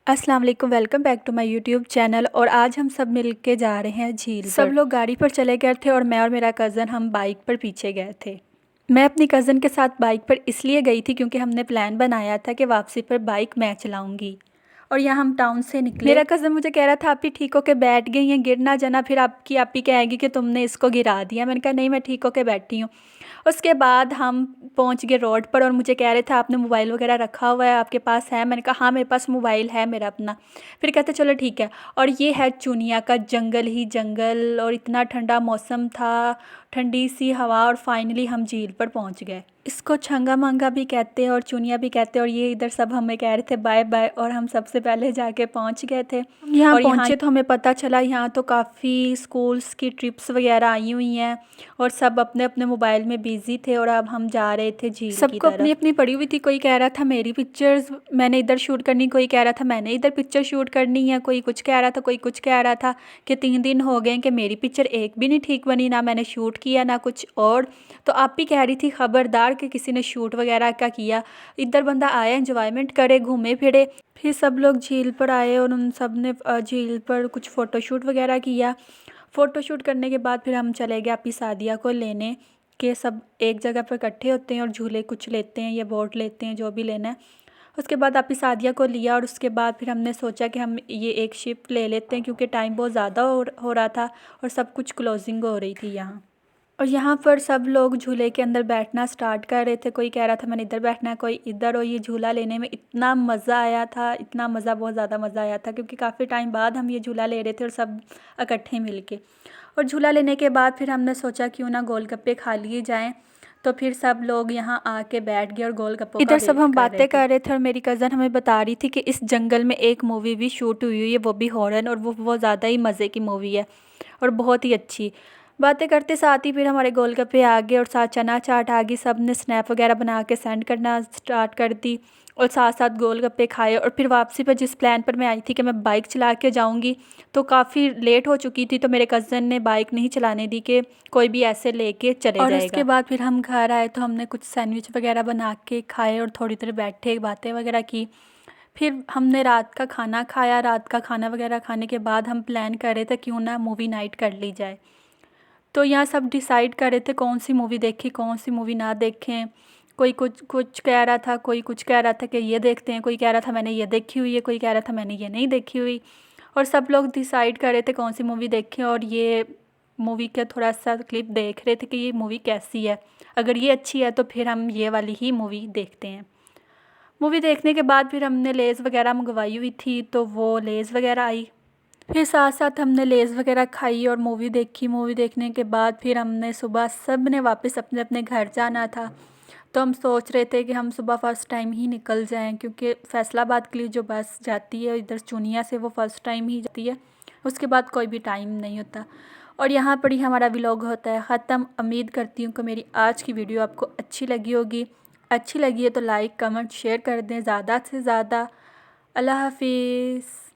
अस्सलाम वालेकुम, welcome back to my YouTube channel. और आज हम सब मिल के जा रहे हैं झील पर। सब लोग गाड़ी पर चले गए थे और मैं और मेरा कज़न हम बाइक पर पीछे गए थे। मैं अपनी कज़न के साथ बाइक पर इसलिए गई थी क्योंकि हमने प्लान बनाया था कि वापसी पर बाइक मैं चलाऊंगी। और यहाँ हम टाउन से निकले। मेरा कज़न मुझे कह रहा था आप ही ठीक होके बैठ गई हैं, गिर ना जाना, फिर आपकी आप ही कहेगी कि तुमने इसको गिरा दिया। मैंने कहा नहीं, मैं ठीक होके बैठी हूँ। उसके बाद हम पहुंच गए रोड पर और मुझे कह रहे थे आपने मोबाइल वगैरह रखा हुआ है, आपके पास है? मैंने कहा हाँ मेरे पास मोबाइल है मेरा अपना। फिर कहते चलो ठीक है। और ये है चुनिया का जंगल ही जंगल, और इतना ठंडा मौसम था, ठंडी सी हवा, और फाइनली हम झील पर पहुंच गए। इसको छंगा मांगा भी कहते हैं और चुनिया भी कहते हैं। और ये इधर सब हमें कह रहे थे बाय बाय, और हम सबसे पहले जाके पहुंच गए थे। यहाँ पहुँचे तो हमें पता चला यहाँ तो काफ़ी स्कूल्स की ट्रिप्स वगैरह आई हुई हैं और सब अपने अपने मोबाइल में बिजी थे। और अब हम जा रहे थे झील की तरफ। सबको अपनी अपनी पड़ी हुई थी, कोई कह रहा था मेरी पिक्चर्स मैंने इधर शूट करनी, कोई कह रहा था मैंने इधर पिक्चर शूट करनी है, कोई कुछ कह रहा था, कोई कुछ कह रहा था कि 3 दिन हो गए कि मेरी पिक्चर एक भी नहीं ठीक बनी, ना मैंने शूट किया ना कुछ और। तो आप भी कह रही थी खबरदार कि किसी ने शूट वगैरह का किया, इधर बंदा आया एंजॉयमेंट करे, घूमे फिरे। फिर सब लोग झील पर आए और उन सब ने झील पर कुछ फ़ोटोशूट वगैरह किया। फ़ोटोशूट करने के बाद फिर हम चले गए अपनी सादिया को लेने, के सब एक जगह पर इकट्ठे होते हैं और झूले कुछ लेते हैं या बोट लेते हैं, जो भी लेना है। उसके बाद अपनी सादिया को लिया और उसके बाद फिर हमने सोचा कि हम ये एक शिप ले लेते हैं क्योंकि टाइम बहुत ज़्यादा हो रहा था और सब कुछ क्लोजिंग हो रही थी यहाँ। और यहाँ पर सब लोग झूले के अंदर बैठना स्टार्ट कर रहे थे, कोई कह रहा था मैंने इधर बैठना है, कोई इधर। और ये झूला लेने में इतना मज़ा आया था, इतना मज़ा, बहुत ज़्यादा मज़ा आया था क्योंकि काफ़ी टाइम बाद हम ये झूला ले रहे थे और सब इकट्ठे मिल के। और झूला लेने के बाद फिर हमने सोचा क्यों ना गोलगप्पे खा लिए जाएँ। तो फिर सब लोग यहाँ आके बैठ गए और गोलगप्पों का इधर सब हम बातें कर रहे थे। और मेरी कज़न हमें बता रही थी कि इस जंगल में एक मूवी भी शूट हुई हुई है, वो भी हॉरर, और वो बहुत ज़्यादा ही मज़े की मूवी है और बहुत ही अच्छी। बातें करते साथ ही फिर हमारे गोलगप्पे आ गए और साथ चना चाट आ गई। सब ने स्नैप वगैरह बना के सेंड करना स्टार्ट कर दी और साथ साथ गोलगप्पे खाए। और फिर वापसी पर जिस प्लान पर मैं आई थी कि मैं बाइक चला के जाऊंगी, तो काफ़ी लेट हो चुकी थी, तो मेरे कज़न ने बाइक नहीं चलाने दी कि कोई भी ऐसे लेके चले जाएगा। और उसके बाद फिर हम घर आए तो हमने कुछ सैंडविच वगैरह बना के खाए और थोड़ी देर बैठे बातें वगैरह की। फिर हमने रात का खाना खाया। रात का खाना वगैरह खाने के बाद हम प्लान कर रहे थे क्यों ना मूवी नाइट कर ली जाए। तो यहाँ सब डिसाइड कर रहे थे कौन सी मूवी देखें, कौन सी मूवी ना देखें। कोई कुछ कुछ कह रहा था, कोई कुछ कह रहा था कि ये देखते हैं, कोई कह रहा था मैंने ये देखी हुई है, कोई कह रहा था मैंने ये नहीं देखी हुई। और सब लोग डिसाइड कर रहे थे कौन सी मूवी देखें। और ये मूवी का थोड़ा सा क्लिप देख रहे थे कि ये मूवी कैसी है, अगर ये अच्छी है तो फिर हम ये वाली ही मूवी देखते हैं। मूवी देखने के बाद फिर हमने लेज़ वगैरह मंगवाई हुई थी, तो वो लेज़ वगैरह आई। फिर साथ साथ हमने लेज़ वगैरह खाई और मूवी देखी। मूवी देखने के बाद फिर हमने सुबह सब ने वापस अपने अपने घर जाना था। तो हम सोच रहे थे कि हम सुबह फ़र्स्ट टाइम ही निकल जाएं क्योंकि फैसलाबाद के लिए जो बस जाती है इधर चुनिया से, वो फ़र्स्ट टाइम ही जाती है, उसके बाद कोई भी टाइम नहीं होता। और यहाँ पर ही हमारा व्लॉग होता है ख़त्म। उम्मीद करती हूँ कि मेरी आज की वीडियो आपको अच्छी लगी होगी। अच्छी लगी है तो लाइक कमेंट शेयर कर दें ज़्यादा से ज़्यादा। अल्लाह हाफिज़।